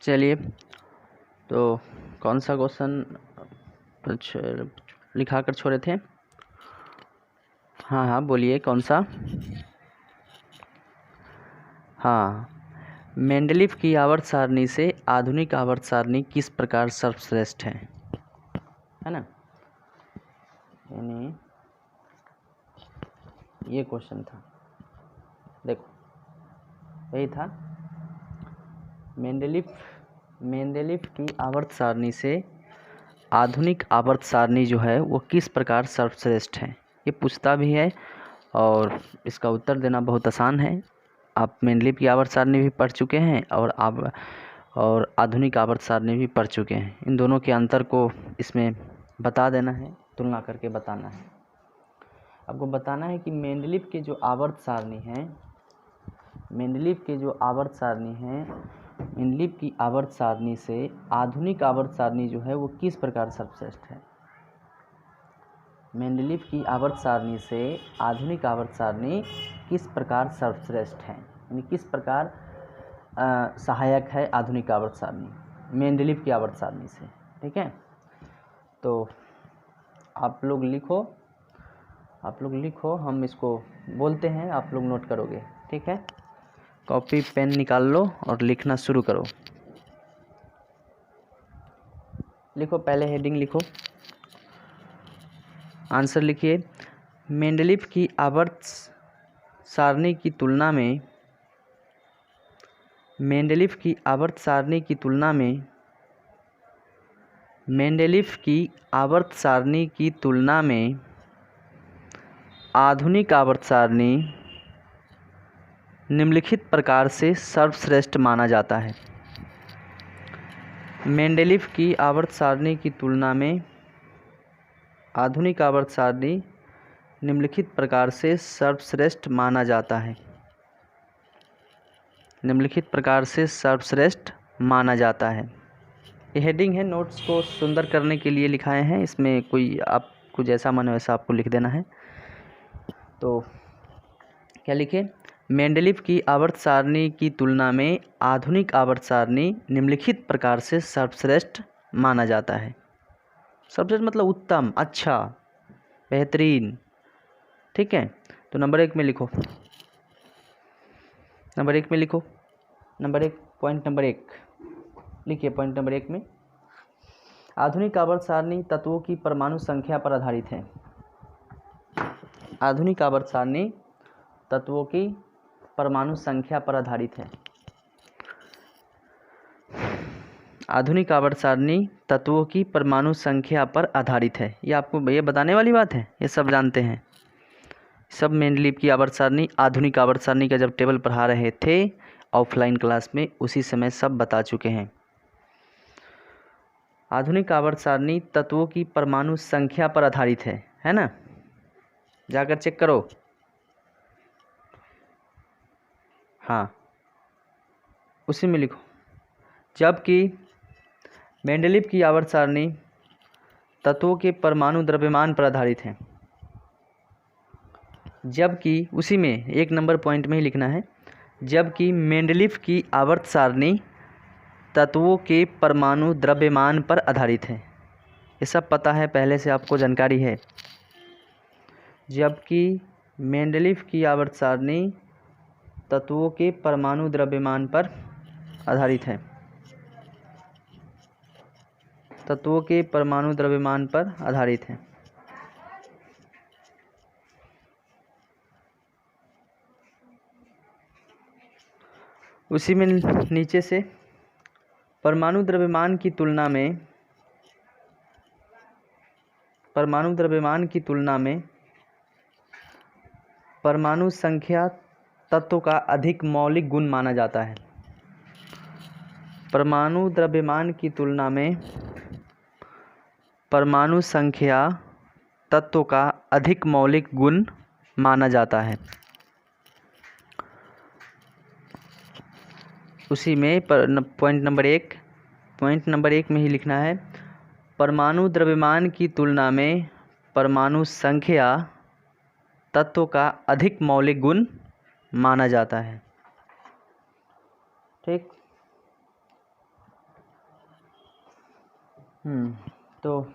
चलिए, तो कौन सा क्वेश्चन लिखा कर छोड़े थे? हाँ बोलिए, कौन सा? हाँ, मेंडलीव की आवर्त सारणी से आधुनिक आवर्त सारणी किस प्रकार सर्वश्रेष्ठ है ना? यानी ये क्वेश्चन था, देखो यही था। मेंडलीव की आवर्त सारणी से आधुनिक आवर्त सारणी जो है वो किस प्रकार सर्वश्रेष्ठ है, ये पूछता भी है और इसका उत्तर देना बहुत आसान है। आप मेंडलीव की आवर्त सारणी भी पढ़ चुके हैं और आधुनिक आवर्त सारणी भी पढ़ चुके हैं। इन दोनों के अंतर को इसमें बता देना है, तुलना करके बताना है। आपको बताना है कि मेंडलीव के जो आवर्त सारणी है, मेंडलीव की आवर्त सारणी से आधुनिक आवर्त सारणी जो है वो किस प्रकार सर्वश्रेष्ठ है। मेंडलीव की आवर्त सारणी से आधुनिक आवर्त सारणी किस प्रकार सर्वश्रेष्ठ है, यानी किस प्रकार सहायक है आधुनिक आवर्त सारणी मेंडलीव की आवर्त सारणी से। ठीक है, तो आप लोग लिखो, हम इसको बोलते हैं, आप लोग नोट करोगे। ठीक है, कॉपी पेन निकाल लो और लिखना शुरू करो। लिखो, पहले हेडिंग लिखो, आंसर लिखिए। मेंडलीव की आवर्त सारणी की तुलना में मेंडलीव की आवर्त सारणी की तुलना में आधुनिक आवर्त सारणी निम्नलिखित प्रकार से सर्वश्रेष्ठ माना जाता है। मेंडलीव की आवर्त सारणी की तुलना में आधुनिक आवर्त सारणी निम्नलिखित प्रकार से सर्वश्रेष्ठ माना जाता है। निम्नलिखित प्रकार से सर्वश्रेष्ठ माना जाता है। ये हेडिंग है, नोट्स को सुंदर करने के लिए लिखाए हैं। इसमें कोई आपको जैसा मन वैसा आपको लिख देना है। तो क्या लिखे? मेंडलीव की आवर्त सारणी की तुलना में आधुनिक आवर्त सारणी निम्नलिखित प्रकार से सर्वश्रेष्ठ माना जाता है। सर्वश्रेष्ठ मतलब उत्तम, अच्छा, बेहतरीन। ठीक है, तो नंबर 1 में लिखो, पॉइंट नंबर 1 लिखिए। पॉइंट नंबर 1 में आधुनिक आवर्त सारणी तत्वों की परमाणु संख्या पर आधारित है। आधुनिक आवर्त सारणी तत्वों की परमाणु संख्या पर आधारित है। आधुनिक आवर्त सारणी तत्वों की परमाणु संख्या पर आधारित है। ये आपको ये बताने वाली बात है, ये सब जानते हैं। सब मेंडलीव की आवर्त सारणी, आधुनिक आवर्त सारणी का जब टेबल पढ़ा रहे थे ऑफलाइन क्लास में, उसी समय सब बता चुके हैं। आधुनिक आवर्त सारणी तत्वों की परमाणु संख्या पर आधारित है ना? जाकर चेक करो। हाँ, उसी में लिखो। जबकि मेंडलीव की आवर्त सारणी तत्वों के परमाणु द्रव्यमान पर आधारित है। जबकि उसी में 1 नंबर पॉइंट में ही लिखना है, जबकि मेंडलीव की आवर्त सारणी तत्वों के परमाणु द्रव्यमान पर आधारित है। ये सब पता है, पहले से आपको जानकारी है। जबकि मेंडलीव की आवर्त सारणी तत्वों के परमाणु द्रव्यमान पर आधारित है। तत्वों के परमाणु द्रव्यमान पर आधारित है। उसी में नीचे से परमाणु द्रव्यमान की तुलना में परमाणु संख्या तत्व का अधिक मौलिक गुण माना जाता है। परमाणु द्रव्यमान की तुलना में परमाणु संख्या तत्व का अधिक मौलिक गुण माना जाता है। उसी में पॉइंट नंबर 1 में ही लिखना है, परमाणु द्रव्यमान की तुलना में परमाणु संख्या तत्व का अधिक मौलिक गुण माना जाता है। ठीक, तो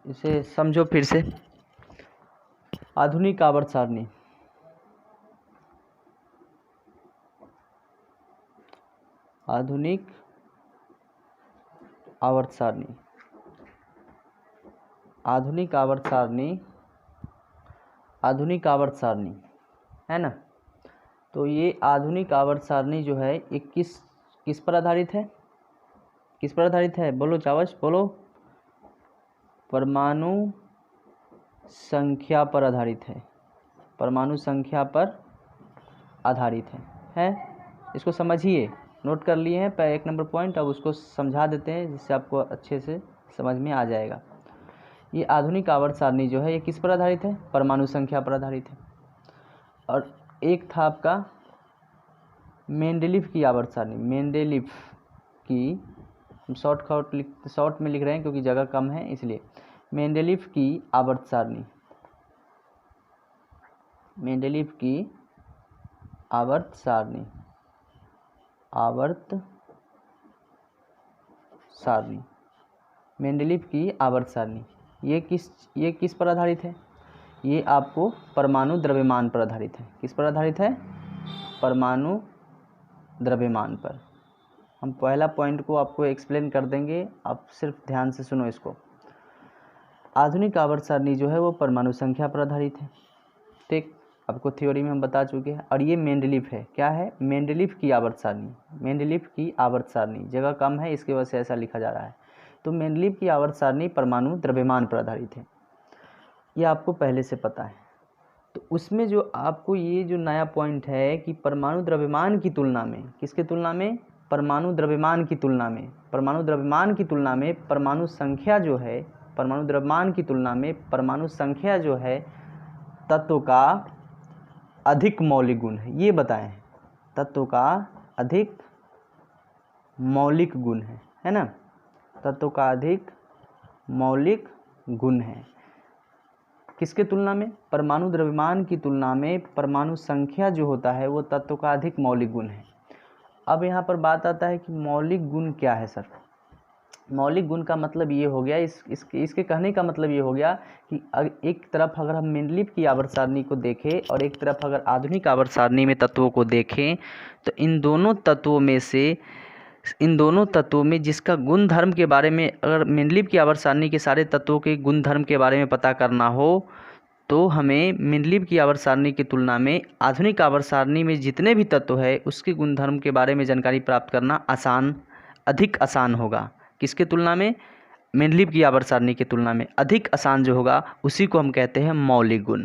इसे समझो फिर से। आधुनिक आवर्त सारणी, आधुनिक आवर्त सारणी, आधुनिक आवर्त सारणी, आधुनिक आवर्त सारणी है ना। तो ये आधुनिक आवर्त सारणी जो है ये किस पर आधारित है? किस पर आधारित है? बोलो चावश, बोलो। परमाणु संख्या पर आधारित है, परमाणु संख्या पर आधारित है। इसको समझिए, नोट कर लिए हैं 1 नंबर पॉइंट। अब उसको समझा देते हैं जिससे आपको अच्छे से समझ में आ जाएगा। ये आधुनिक आवर्त सारणी जो है ये किस पर आधारित है? परमाणु संख्या पर आधारित है। और एक था आपका मेंडेलीव की आवर्त सारणी, मेंडेलीव की, शॉर्ट में लिख रहे हैं क्योंकि जगह कम है इसलिए। मेंडेलीव की आवर्त सारणी, मेंडेलीव की आवर्त सारणी, आवर्त सारणी, मेंडेलीव की आवर्त सारणी ये किस पर आधारित है? ये आपको परमाणु द्रव्यमान पर आधारित है। किस पर आधारित है? परमाणु द्रव्यमान पर। हम पहला पॉइंट को आपको एक्सप्लेन कर देंगे, आप सिर्फ ध्यान से सुनो इसको। आधुनिक आवर्त सारणी जो है वो परमाणु संख्या पर आधारित है, ठीक, आपको थ्योरी में हम बता चुके हैं। और ये मेंडेलीव है, क्या है? मेंडेलीव की आवर्त सारणी, मेंडेलीव की आवर्त सारणी, जगह कम है इसकी वजह से ऐसा लिखा जा रहा है। तो मेंडेलीव की आवर्त सारणी परमाणु द्रव्यमान पर आधारित है, ये आपको पहले से पता है। तो उसमें जो आपको ये जो नया पॉइंट है कि परमाणु द्रव्यमान की तुलना में, किसके तुलना में? परमाणु द्रव्यमान की तुलना में, परमाणु द्रव्यमान की तुलना में परमाणु संख्या जो है, परमाणु द्रव्यमान की तुलना में परमाणु संख्या जो है तत्व का अधिक मौलिक गुण है, ये बताएं। तत्व का अधिक मौलिक गुण है ना। तत्व का अधिक मौलिक गुण है किसके तुलना में? परमाणु द्रव्यमान की तुलना में परमाणु संख्या जो होता है वो तत्व का अधिक मौलिक गुण है। अब यहाँ पर बात आता है कि मौलिक गुण क्या है सर? मौलिक गुण का मतलब ये हो गया, इसके कहने का मतलब ये हो गया कि एक तरफ अगर हम मेंडेलीव की आवर्त सारणी को देखें और एक तरफ अगर आधुनिक आवर्त सारणी में तत्वों को देखें तो इन दोनों तत्वों में जिसका गुण धर्म के बारे में, अगर मेंडेलीव की आवर्त सारणी के सारे तत्वों के गुण धर्म के बारे में पता करना हो तो हमें मेंडेलीव की आवर्त सारणी की तुलना में आधुनिक आवर्त सारणी में जितने भी तत्व है उसके गुण धर्म के बारे में जानकारी प्राप्त करना अधिक आसान होगा। किसके तुलना में? मेंडेलीव की आवर्त सारणी की तुलना में अधिक आसान जो होगा उसी को हम कहते हैं मौलिक गुण।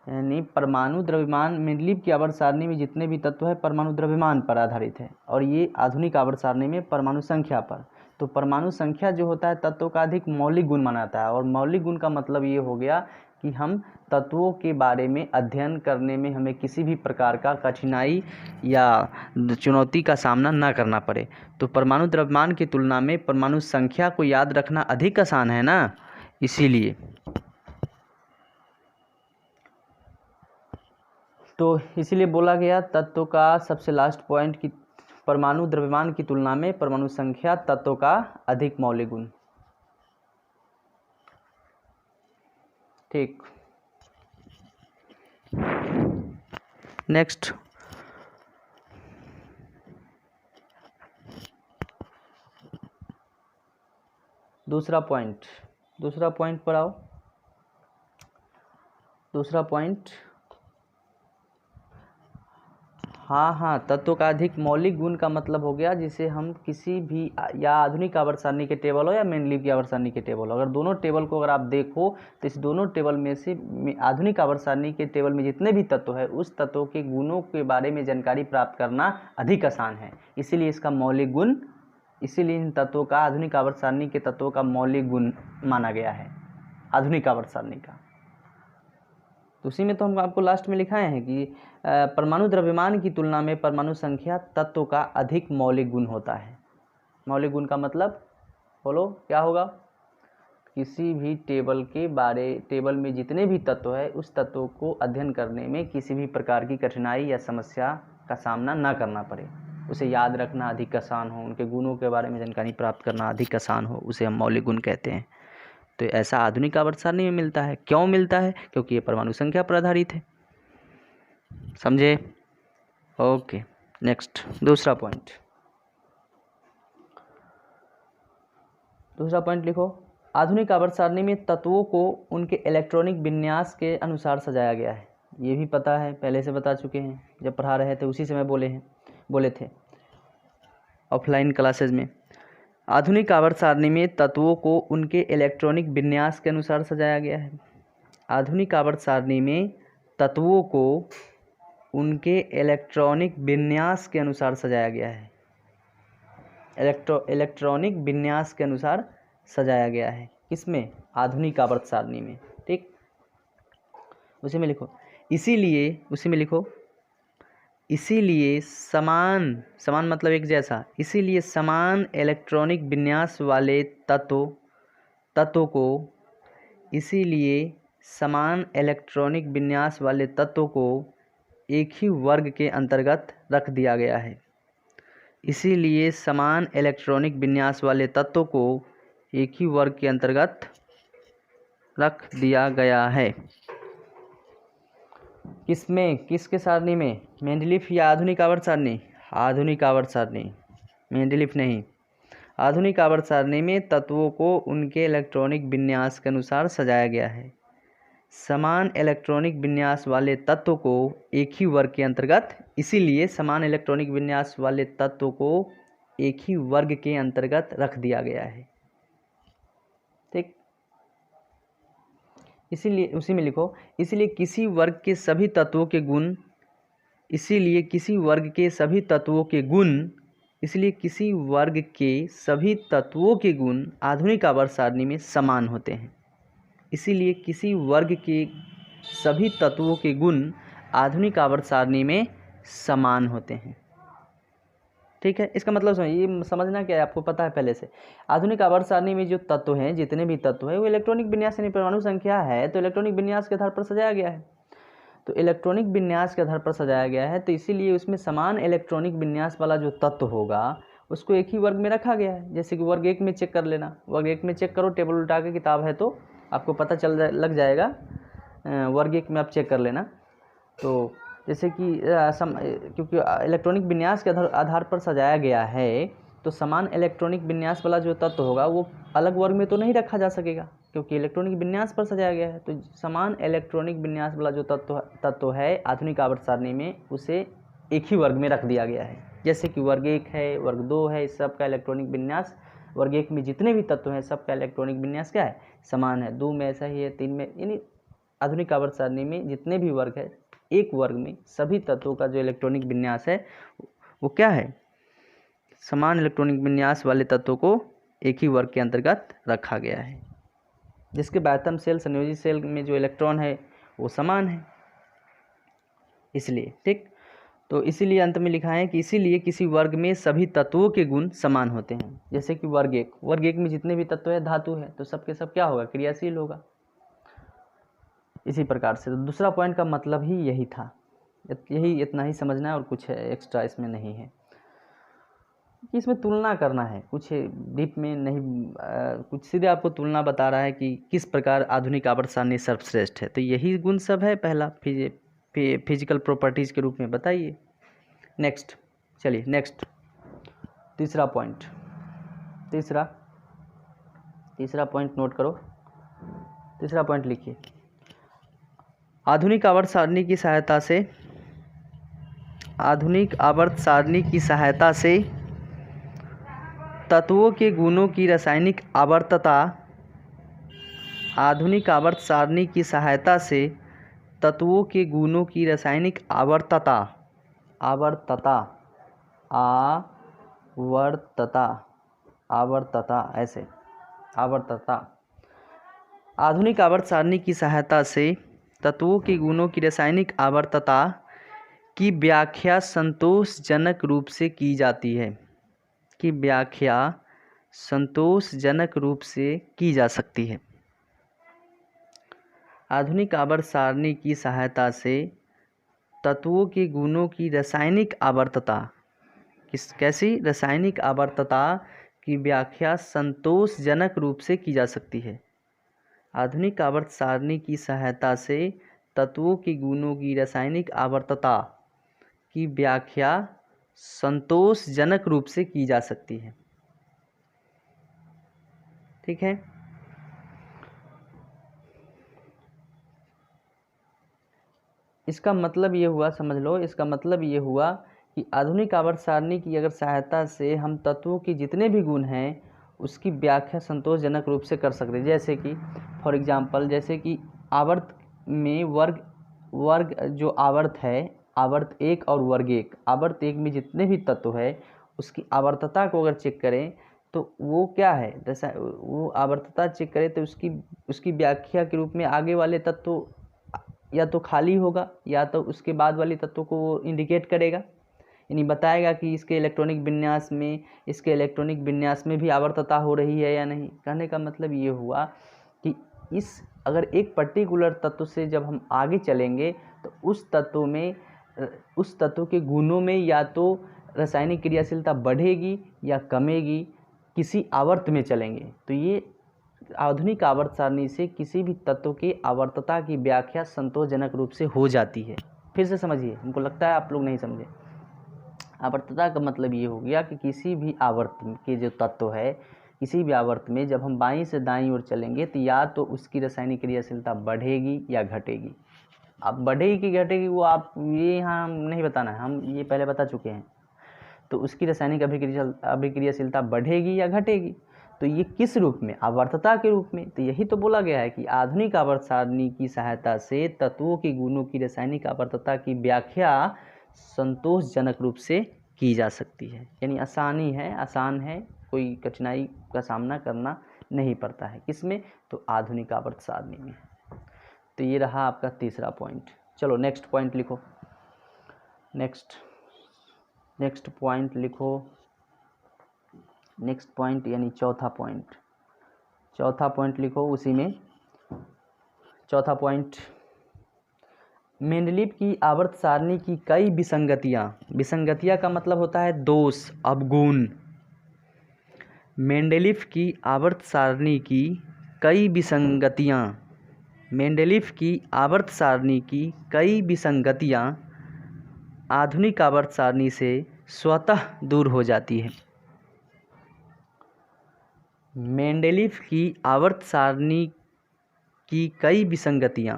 यानी परमाणु द्रव्यमान, मेंडेलीव की आवर्त सारणी में जितने भी तत्व है परमाणु द्रव्यमान पर आधारित है और ये आधुनिक आवर्त सारणी में परमाणु संख्या पर। तो परमाणु संख्या जो होता है तत्वों का अधिक मौलिक गुण मानाता है। और मौलिक गुण का मतलब ये हो गया कि हम तत्वों के बारे में अध्ययन करने में हमें किसी भी प्रकार का कठिनाई या चुनौती का सामना ना करना पड़े। तो परमाणु द्रव्यमान की तुलना में परमाणु संख्या को याद रखना अधिक आसान है ना, इसीलिए। तो इसीलिए बोला गया तत्व का सबसे लास्ट पॉइंट कि परमाणु द्रव्यमान की तुलना में परमाणु संख्या तत्व का अधिक मौलिक गुण, ठीक। नेक्स्ट, दूसरा पॉइंट पर आओ। दूसरा पॉइंट, हाँ, तत्व का अधिक मौलिक गुण का मतलब हो गया जिसे हम किसी भी, या आधुनिक आवर्त सारणी के टेबल हो या मेंडेलीव की आवर्त सारणी के टेबल हो, अगर दोनों टेबल को अगर आप देखो तो इस दोनों टेबल में से आधुनिक आवर्त सारणी के टेबल में जितने भी तत्व है उस तत्वों के गुणों के बारे में जानकारी प्राप्त करना अधिक आसान है, इसीलिए इसका मौलिक गुण, इसीलिए इन तत्वों का आधुनिक आवर्त सारणी के तत्वों का मौलिक गुण माना गया है आधुनिक आवर्त सारणी का। तो उसी में तो हम आपको लास्ट में लिखाए हैं कि परमाणु द्रव्यमान की तुलना में परमाणु संख्या तत्व का अधिक मौलिक गुण होता है। मौलिक गुण का मतलब बोलो क्या होगा? किसी भी टेबल में जितने भी तत्व है उस तत्व को अध्ययन करने में किसी भी प्रकार की कठिनाई या समस्या का सामना ना करना पड़े। उसे याद रखना अधिक आसान हो, उनके गुणों के बारे में जानकारी प्राप्त करना अधिक आसान हो, उसे हम मौलिक गुण कहते हैं। तो ऐसा आधुनिक आवर्त सारणी में मिलता है। क्यों मिलता है? क्योंकि ये परमाणु संख्या पर आधारित है। समझे? ओके, नेक्स्ट दूसरा पॉइंट लिखो। आधुनिक आवर्त सारणी में तत्वों को उनके इलेक्ट्रॉनिक विन्यास के अनुसार सजाया गया है। ये भी पता है, पहले से बता चुके हैं, जब पढ़ा रहे थे उसी समय बोले थे ऑफलाइन क्लासेज में। आधुनिक आवर्त सारणी में तत्वों को उनके इलेक्ट्रॉनिक विन्यास के अनुसार सजाया गया है। आधुनिक आवर्त सारणी में तत्वों को उनके इलेक्ट्रॉनिक विन्यास के अनुसार सजाया गया है। इलेक्ट्रॉनिक विन्यास के अनुसार सजाया गया है। किसमें? आधुनिक आवर्त सारणी में। ठीक, उसी में लिखो। इसीलिए समान मतलब एक जैसा। इसीलिए समान इलेक्ट्रॉनिक विन्यास वाले तत्व को एक ही वर्ग के अंतर्गत रख दिया गया है। इसीलिए समान इलेक्ट्रॉनिक विन्यास वाले तत्व को एक ही वर्ग के अंतर्गत रख दिया गया है। किसमें? किसके सारणी में? मेंडलीफ या आधुनिक आवर्त सारणी? आधुनिक आवर्त सारणी, मेंडलीफ नहीं। आधुनिक आवर्त सारणी में तत्वों को उनके इलेक्ट्रॉनिक विन्यास के अनुसार सजाया गया है। समान इलेक्ट्रॉनिक विन्यास वाले तत्व को एक ही वर्ग के अंतर्गत, इसीलिए समान इलेक्ट्रॉनिक विन्यास वाले तत्व को एक ही वर्ग के अंतर्गत रख दिया गया है। ठीक, इसीलिए उसी में लिखो। इसलिए किसी वर्ग के सभी तत्वों के गुण आधुनिक आवर्त सारणी में समान होते हैं। इसीलिए किसी वर्ग के सभी तत्वों के गुण आधुनिक आवर्त सारणी में समान होते हैं। ठीक है, इसका मतलब ये समझना क्या है, आपको पता है पहले से। आधुनिक आवर्त सारणी में जो तत्व हैं, जितने भी तत्व हैं, वो इलेक्ट्रॉनिक विन्यास यानी परमाणु संख्या है, तो इलेक्ट्रॉनिक विन्यास के आधार पर सजाया गया है। तो इलेक्ट्रॉनिक विन्यास के आधार पर सजाया गया है, तो इसीलिए उसमें समान इलेक्ट्रॉनिक विन्यास वाला जो तत्व होगा उसको एक ही वर्ग में रखा गया है। जैसे कि वर्ग 1 में चेक कर लेना, वर्ग 1 में चेक करो, टेबल उल्टा के किताब है तो आपको पता लग जाएगा। वर्ग 1 में आप चेक कर लेना। तो जैसे कि क्योंकि इलेक्ट्रॉनिक विन्यास के आधार पर सजाया गया है, तो समान इलेक्ट्रॉनिक विन्यास वाला जो तत्व होगा वो अलग वर्ग में तो नहीं रखा जा सकेगा, क्योंकि इलेक्ट्रॉनिक विन्यास पर सजाया गया है। तो समान इलेक्ट्रॉनिक विन्यास वाला जो तत्व है आधुनिक आवर्त सारणी में, उसे एक ही वर्ग में रख दिया गया है। जैसे कि वर्ग 1 है, वर्ग 2 है, इस सब का इलेक्ट्रॉनिक विन्यास, वर्ग 1 में जितने भी तत्व हैं सबका इलेक्ट्रॉनिक विन्यास क्या है? समान है। 2 में ऐसा ही है, 3 में, यानी आधुनिक आवर्त सारणी में जितने भी वर्ग है, एक वर्ग में सभी तत्वों का जो इलेक्ट्रॉनिक विन्यास है वो क्या है? समान इलेक्ट्रॉनिक विन्यास वाले तत्वों को एक ही वर्ग के अंतर्गत रखा गया है, जिसके बाह्यतम सेल संयोजी सेल में जो इलेक्ट्रॉन है वो समान है। इसलिए ठीक, तो इसीलिए अंत में लिखा है कि इसीलिए किसी वर्ग में सभी तत्वों के गुण समान होते हैं। जैसे कि वर्ग 1 में जितने भी तत्व है धातु है, तो सबके सब क्या होगा? क्रियाशील होगा। इसी प्रकार से तो दूसरा पॉइंट का मतलब ही यही था। यही इतना ही समझना है और कुछ एक्स्ट्रा इसमें नहीं है। इसमें तुलना करना है, कुछ डीप में नहीं, कुछ सीधे आपको तुलना बता रहा है कि किस प्रकार आधुनिक आवर्त सारणी सर्वश्रेष्ठ है। तो यही गुण सब है, पहला फिजिकल प्रॉपर्टीज़ के रूप में बताइए। नेक्स्ट, चलिए नेक्स्ट तीसरा पॉइंट नोट करो। तीसरा पॉइंट लिखिए। आधुनिक आवर्त सारणी की सहायता से तत्वों के गुणों की रासायनिक आवर्तता। आधुनिक आवर्त सारणी की सहायता से तत्वों के गुणों की रासायनिक आवर्तता आधुनिक आवर्त सारणी की सहायता से तत्वों के गुणों की रासायनिक आवर्तता की व्याख्या संतोषजनक रूप से की जा सकती है। आधुनिक आवर्त सारणी की सहायता से तत्वों के गुणों की रासायनिक आवर्तता इस कैसी रासायनिक आवर्तता की व्याख्या संतोषजनक रूप से की जा सकती है। आधुनिक आवर्त सारणी की सहायता से तत्वों के गुणों की रासायनिक आवर्तता की व्याख्या संतोषजनक रूप से की जा सकती है। ठीक है। इसका मतलब ये हुआ, समझ लो, इसका मतलब ये हुआ कि आधुनिक आवर्त सारणी की अगर सहायता से हम तत्वों के जितने भी गुण हैं उसकी व्याख्या संतोषजनक रूप से कर सकते हैं। जैसे कि फॉर एग्जांपल, जैसे कि आवर्त में वर्ग जो आवर्त है, आवर्त एक और वर्ग एक, आवर्त एक में जितने भी तत्व है उसकी आवर्तता को अगर चेक करें तो वो क्या है, जैसा वो आवर्तता चेक करें तो उसकी व्याख्या के रूप में आगे वाले तत्व या तो खाली होगा या तो उसके बाद वाले तत्वों को वो इंडिकेट करेगा, यानी बताएगा कि इसके इलेक्ट्रॉनिक विन्यास में भी आवर्तता हो रही है या नहीं। कहने का मतलब ये हुआ कि अगर एक पर्टिकुलर तत्व से जब हम आगे चलेंगे तो उस तत्व के गुणों में या तो रासायनिक क्रियाशीलता बढ़ेगी या कमेगी, किसी आवर्त में चलेंगे। तो ये आधुनिक आवर्त सारणी से किसी भी तत्व की आवर्तता की व्याख्या संतोषजनक रूप से हो जाती है। फिर से समझिए, हमको लगता है आप लोग नहीं समझे। आवर्तता का मतलब ये हो गया कि किसी भी आवर्त के जो तत्व है, किसी भी आवर्त में जब हम बाईं से दाईं ओर चलेंगे तो या तो उसकी रासायनिक क्रियाशीलता बढ़ेगी या घटेगी। अब बढ़ेगी कि घटेगी वो आप ये यहाँ नहीं बताना है, हम ये पहले बता चुके हैं। तो उसकी रासायनिक अभिक्रियाशीलता बढ़ेगी या घटेगी, तो ये किस रूप में, आवर्तता के रूप में। तो यही तो बोला गया है कि आधुनिक आवर्त सारणी की सहायता से तत्वों के गुणों की रासायनिक आवर्तता की व्याख्या संतोषजनक रूप से की जा सकती है। यानी आसान है, कोई कठिनाई का सामना करना नहीं पड़ता है। किसमें? तो आधुनिक आवर्त सारणी में। तो ये रहा आपका तीसरा पॉइंट। चलो नेक्स्ट पॉइंट लिखो। नेक्स्ट पॉइंट लिखो। नेक्स्ट पॉइंट यानी चौथा पॉइंट लिखो। उसी में चौथा पॉइंट, मेंडलीव की आवर्त सारणी की कई विसंगतियां का मतलब होता है दोष, अवगुण। मेंडलीव की आवर्त सारणी की कई विसंगतियां आधुनिक आवर्त सारणी से स्वतः दूर हो जाती है। मेंडलीव की आवर्त सारणी की कई विसंगतियां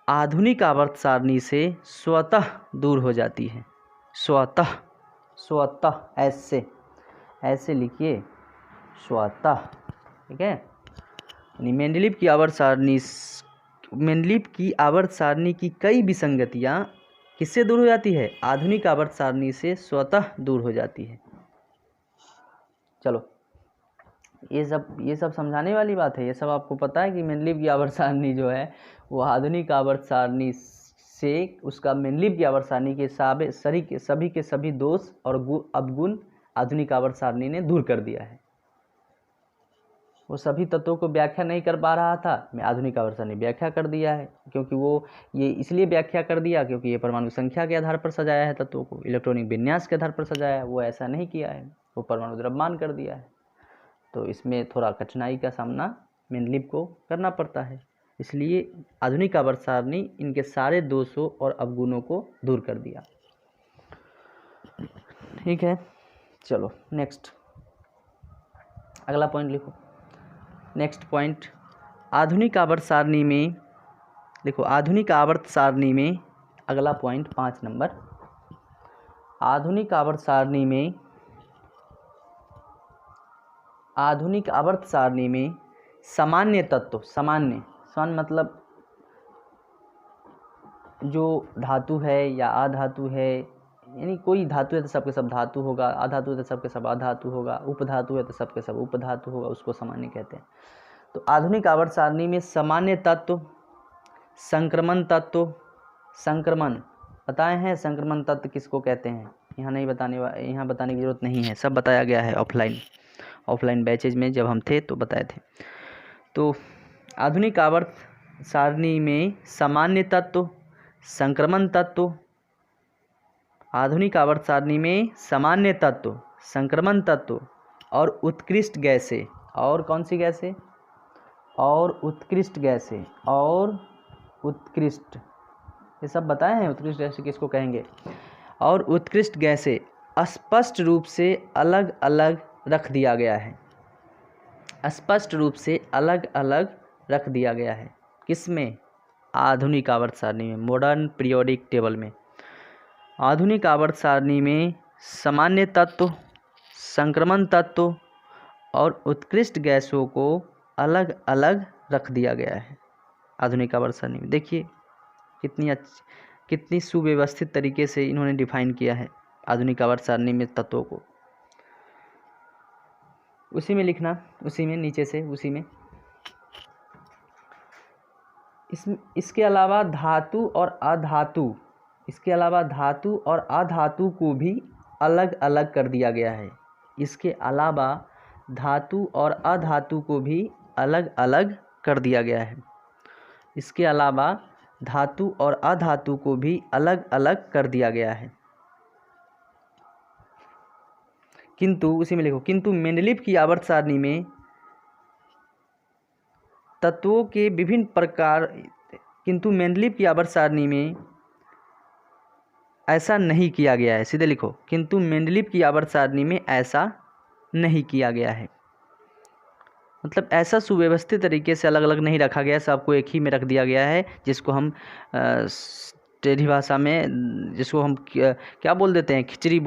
आधुनिक आवर्त सारणी से स्वतः दूर हो जाती है। स्वतः ऐसे लिखिए, स्वतः। ठीक है। यानी मेंडलीव की आवर्त सारणी की कई विसंगतियां किससे दूर हो जाती है? आधुनिक आवर्त सारणी से स्वतः दूर हो जाती है। चलो, ये सब समझाने वाली बात है। ये सब आपको पता है कि मेंडलीव की आवर्त सारणी जो है वो आधुनिक आवर्त सारणी से, उसका मेंडलीव की आवर्त सारणी के सभी के सभी दोष और अवगुण आधुनिक आवर्त सारणी ने दूर कर दिया है। वो सभी तत्वों को व्याख्या नहीं कर पा रहा था, मैं आधुनिक आवर्त सारणी व्याख्या कर दिया है। क्योंकि वो ये इसलिए व्याख्या कर दिया क्योंकि ये परमाणु संख्या के आधार पर सजाया है तत्वों को, इलेक्ट्रॉनिक विन्यास के आधार पर सजाया है। वो ऐसा नहीं किया है, वो परमाणु द्रव्यमान कर दिया है। तो इसमें थोड़ा कठिनाई का सामना मेंडलीव को करना पड़ता है। इसलिए आधुनिक आवर्त सारणी इनके सारे दोषों और अवगुणों को दूर कर दिया। ठीक है। चलो नेक्स्ट, अगला पॉइंट लिखो। नेक्स्ट पॉइंट, आधुनिक आवर्त सारणी में देखो, आधुनिक आवर्त सारणी में अगला पॉइंट 5 नंबर, आधुनिक आवर्त सारणी में सामान्य तत्व, सामान्य मतलब जो धातु है या अधातु है, यानी कोई धातु है तो सबके सब धातु होगा, अधातु है तो सबके सब अधातु होगा, उपधातु है तो सबके सब उपधातु होगा, उसको सामान्य कहते हैं। तो आधुनिक आवर्त सारणी में सामान्य तत्व, संक्रमण तत्व, संक्रमण बताए हैं। संक्रमण तत्व किसको कहते हैं? यहाँ बताने की जरूरत नहीं है, सब बताया गया है ऑफलाइन बैचेज में जब हम थे तो बताए थे। तो आधुनिक आवर्त सारणी में सामान्य तत्व, संक्रमण तत्व, आधुनिक आवर्त सारणी में सामान्य तत्व, संक्रमण तत्व और उत्कृष्ट गैसें। और कौन सी गैसें? और उत्कृष्ट गैसें, और उत्कृष्ट, ये सब बताए हैं। उत्कृष्ट गैसें किसको कहेंगे? और उत्कृष्ट गैसें स्पष्ट रूप से अलग अलग रख दिया गया है, स्पष्ट रूप से अलग अलग रख दिया गया है। किसमें? आधुनिक आवर्त सारणी में, मॉडर्न पीरियोडिक टेबल में। आधुनिक आवर्त सारणी में सामान्य तत्व, संक्रमण तत्व और उत्कृष्ट गैसों को अलग अलग रख दिया गया है आधुनिक आवर्त सारणी में। देखिए कितनी सुव्यवस्थित तरीके से इन्होंने डिफाइन किया है आधुनिक आवर्त सारणी में तत्वों को। उसी में लिखना, उसी में नीचे से उसी में। इसके अलावा धातु और अधातु, इसके अलावा धातु और अधातु को भी अलग अलग कर दिया गया है। इसके अलावा धातु और अधातु को भी अलग अलग कर दिया गया है। इसके अलावा धातु और अधातु को भी अलग अलग कर दिया गया है। किंतु उसी में लिखो, किंतु मेंडलीव की आवर्त सारणी में तत्वों के विभिन्न प्रकार, किंतु मेंडलीव की आवर्त सारणी में ऐसा नहीं किया गया है। सीधे लिखो, किंतु मेंडलीव की आवर्त सारणी में ऐसा नहीं किया गया है। मतलब ऐसा सुव्यवस्थित तरीके से अलग अलग नहीं रखा गया, सबको एक ही में रख दिया गया है, जिसको हम टेढ़ी भाषा में जिसको हम क्या बोल देते हैं, खिचड़ी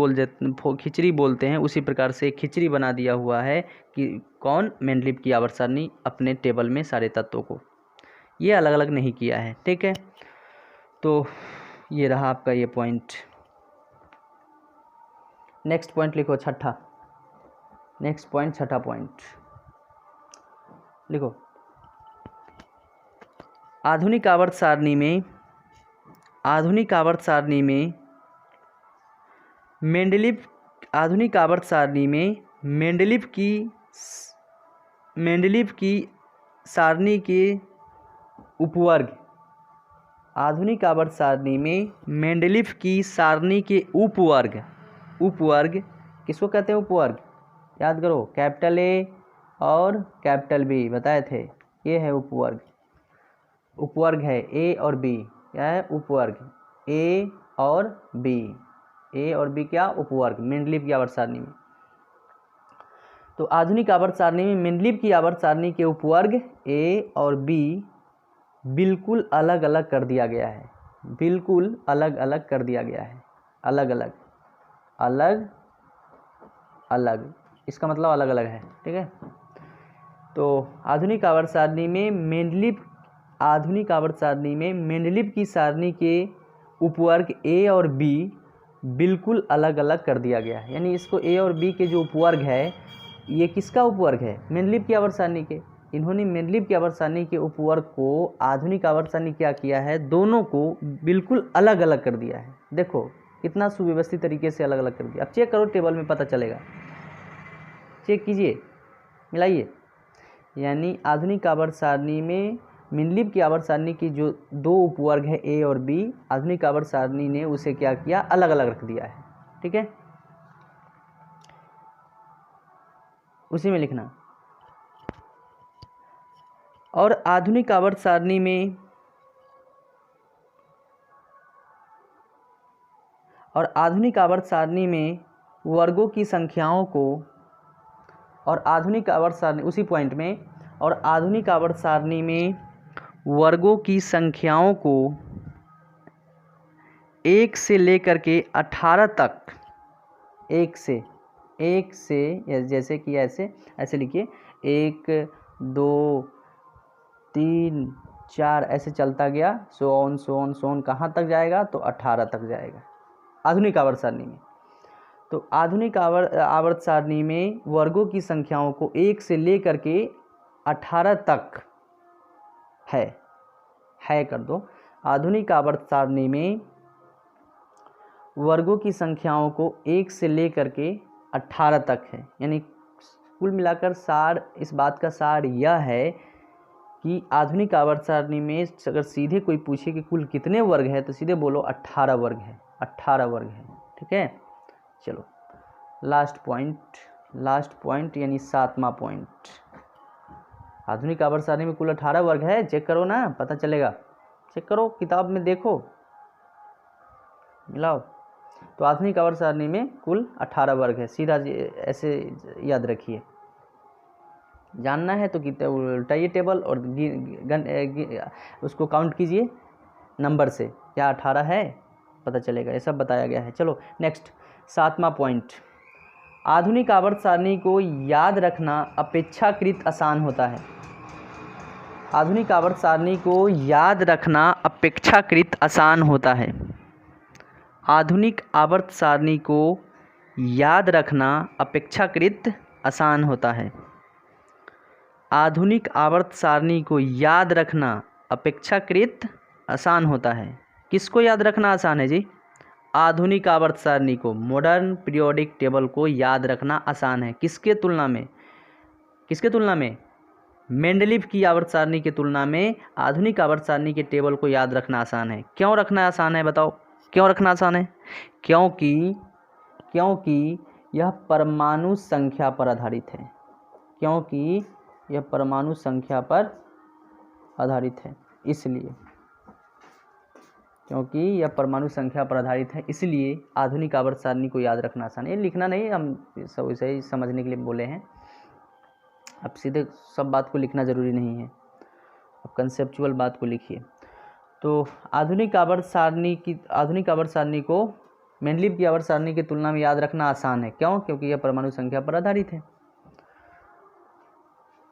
बोलते हैं। उसी प्रकार से खिचड़ी बना दिया हुआ है कि कौन? मेंडलीव की आवर्त सारणी अपने टेबल में सारे तत्वों को ये अलग अलग नहीं किया है। ठीक है, तो ये रहा आपका ये पॉइंट। नेक्स्ट पॉइंट लिखो, छठा। नेक्स्ट पॉइंट, छठा पॉइंट लिखो। आधुनिक आवर्त सारणी में, आधुनिक आवर्त सारणी में मेंडलीव, आधुनिक आवर्त सारणी में मेंडलीव की सारणी के उपवर्ग, आधुनिक आवर्त सारणी में मेंडलीव की सारणी के उपवर्ग, उपवर्ग किसको कहते हैं? उपवर्ग याद करो, कैपिटल ए और कैपिटल बी बताए थे, ये है उपवर्ग। उपवर्ग है ए और बी, क्या है? उपवर्ग। ए और बी, ए और बी क्या? उपवर्ग मेंडलीव की आवर्त सारणी में। तो आधुनिक आवर्त सारणी में मेंडलीव की आवर्त सारणी के उपवर्ग ए और बी बिल्कुल अलग अलग कर दिया गया है, बिल्कुल अलग अलग कर दिया गया है। अलग अलग, अलग अलग, इसका मतलब अलग अलग है। ठीक है, तो आधुनिक आवर्त सारणी में मेंडलीव, आधुनिक आवर्त सारणी में मेंडलीव की सारणी के उपवर्ग ए और बी बिल्कुल अलग अलग कर दिया गया है। यानी इसको ए और बी के जो उपवर्ग है, ये किसका उपवर्ग है? मेंडलीव की आवर्त सारणी के। इन्होंने मेंडलीव की आवर्त सारणी के उपवर्ग को आधुनिक आवर्त सारणी क्या किया है? दोनों को बिल्कुल अलग अलग कर दिया है। देखो कितना सुव्यवस्थित तरीके से अलग अलग कर दिया। अब चेक करो, टेबल में पता चलेगा, चेक कीजिए, मिलाइए। यानी आधुनिक आवर्त सारणी में मेंडलीव की आवर्त सारणी की जो दो उपवर्ग है ए और बी, आधुनिक आवर्त सारणी ने उसे क्या किया? अलग अलग रख दिया है। ठीक है, उसी में लिखना। और आधुनिक आवर्त सारणी में, और आधुनिक आवर्त सारणी में वर्गों की संख्याओं को, और आधुनिक आवर्त सारणी, उसी पॉइंट में, और आधुनिक आवर्त सारणी में वर्गों की संख्याओं को 1 से लेकर के 18 तक, 1 से जैसे कि ऐसे लिखिए, 1 2 3 4 ऐसे चलता गया, सो ऑन कहाँ तक जाएगा? तो 18 तक जाएगा आधुनिक आवर्त सारणी में। तो आधुनिक आवर्त सारणी में वर्गों की संख्याओं को 1 से लेकर के 18 तक है कर दो। आधुनिक आवर्त सारणी में वर्गों की संख्याओं को 1 से लेकर के 18 तक है। यानी कुल मिलाकर सार, इस बात का सार यह है कि आधुनिक आवर्त सारणी में अगर सीधे कोई पूछे कि कुल कितने वर्ग है तो सीधे बोलो 18 वर्ग है, 18 वर्ग है। ठीक है, चलो लास्ट पॉइंट यानी 7वां पॉइंट। आधुनिक आवर्त सारणी में कुल 18 वर्ग है, चेक करो ना, पता चलेगा, चेक करो किताब में देखो, मिलाओ। तो आधुनिक आवर्त सारणी में कुल 18 वर्ग है, सीधा ऐसे याद रखिए। जानना है तो उल्टाइए टेबल और उसको काउंट कीजिए नंबर से, क्या 18 है, पता चलेगा। ये सब बताया गया है। चलो नेक्स्ट 7वां पॉइंट, आधुनिक आवर्त सारणी को याद रखना अपेक्षाकृत आसान होता है। आधुनिक आवर्त सारणी को याद रखना अपेक्षाकृत आसान होता है। आधुनिक आवर्त सारणी को याद रखना अपेक्षाकृत आसान होता है। आधुनिक आवर्त सारणी को याद रखना अपेक्षाकृत आसान होता है। किसको याद रखना आसान है जी? आधुनिक आवर्त सारणी को, मॉडर्न पीरियोडिक टेबल को याद रखना आसान है। किसके तुलना में? किसके तुलना में? मेंडलीव की आवर्त सारणी की तुलना में आधुनिक आवर्त सारणी के टेबल को याद रखना आसान है। क्यों रखना आसान है बताओ? क्यों रखना आसान है? क्योंकि यह परमाणु संख्या पर आधारित है। क्योंकि यह परमाणु संख्या पर आधारित है, इसलिए। क्योंकि यह परमाणु संख्या पर आधारित है, इसलिए आधुनिक आवर्त सारणी को याद रखना आसान है। ये लिखना नहीं, हम सब इसे ही समझने के लिए बोले हैं। अब सीधे सब बात को लिखना ज़रूरी नहीं है, अब कंसेप्चुअल बात को लिखिए। तो आधुनिक आवर्त सारणी को मेंडलीव की आवर्त सारणी की तुलना में याद रखना आसान है। क्यों? क्योंकि यह परमाणु संख्या पर आधारित है।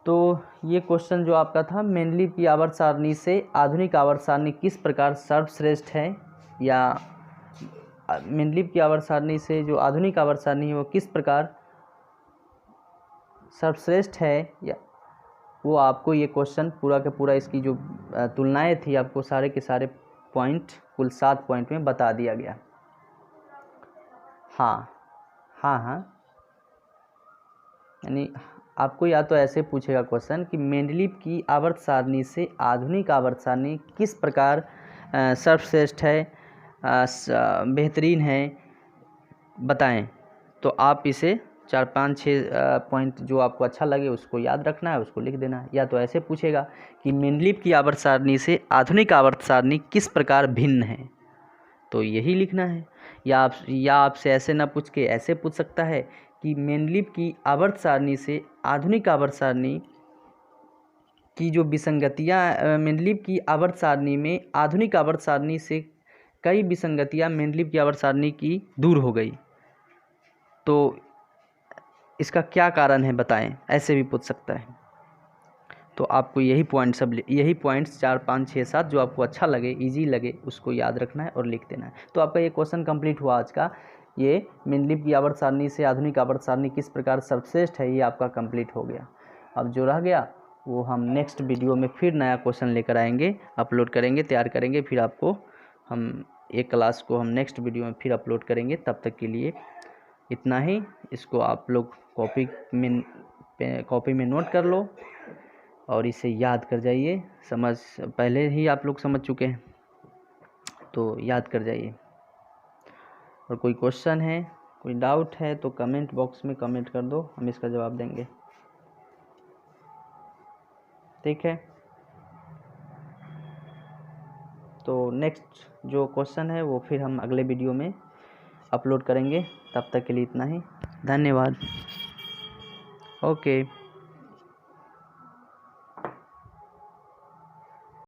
तो ये क्वेश्चन जो आपका था, मेंडलीव की आवर्त सारणी से आधुनिक आवर्त सारणी किस प्रकार सर्वश्रेष्ठ है, या मेंडलीव की आवर्त सारणी से जो आधुनिक आवर्त सारणी है वो किस प्रकार सर्वश्रेष्ठ है, या वो आपको ये क्वेश्चन पूरा का पूरा, इसकी जो तुलनाएं थी आपको सारे के सारे पॉइंट, कुल 7 पॉइंट में बता दिया गया। हाँ, यानी आपको या तो ऐसे पूछेगा क्वेश्चन कि मेंडलीव की आवर्त सारणी से आधुनिक आवर्त सारणी किस प्रकार सर्वश्रेष्ठ है, बेहतरीन है, बताएं। तो आप इसे 4, 5, 6 पॉइंट जो आपको अच्छा लगे उसको याद रखना है, उसको लिख देना है। या तो ऐसे पूछेगा कि मेंडलीव की आवर्त सारणी से आधुनिक आवर्त सारणी किस प्रकार भिन्न है, तो यही लिखना है। या आपसे ऐसे ना पूछ के ऐसे पूछ सकता है कि मेंडलीव की आवर्त सारणी से आधुनिक आवर्त सारणी की जो विसंगतियाँ, मेंडलीव की आवर्त सारणी में आधुनिक आवर्त सारणी से कई विसंगतियाँ मेंडलीव की आवर्त सारणी की दूर हो गई, तो इसका क्या कारण है बताएं, ऐसे भी पूछ सकता है। तो आपको यही पॉइंट्स 4, 5, 6, 7 जो आपको अच्छा लगे, इजी लगे, उसको याद रखना है और लिख देना है। तो आपका ये क्वेश्चन कंप्लीट हुआ आज का। ये मेंडलीव की आवर्त सारणी से आधुनिक आवर्त सारणी किस प्रकार सर्वश्रेष्ठ है, ये आपका कंप्लीट हो गया। अब जो रह गया वो हम नेक्स्ट वीडियो में फिर नया क्वेश्चन लेकर आएंगे, अपलोड करेंगे, तैयार करेंगे, फिर आपको हम एक क्लास को हम नेक्स्ट वीडियो में फिर अपलोड करेंगे। तब तक के लिए इतना ही। इसको आप लोग कॉपी में नोट कर लो और इसे याद कर जाइए। पहले ही आप लोग समझ चुके हैं, तो याद कर जाइए। और कोई क्वेश्चन है, कोई डाउट है तो कमेंट बॉक्स में कमेंट कर दो, हम इसका जवाब देंगे। ठीक है, तो नेक्स्ट जो क्वेश्चन है वो फिर हम अगले वीडियो में अपलोड करेंगे। तब तक के लिए इतना ही, धन्यवाद। ओके।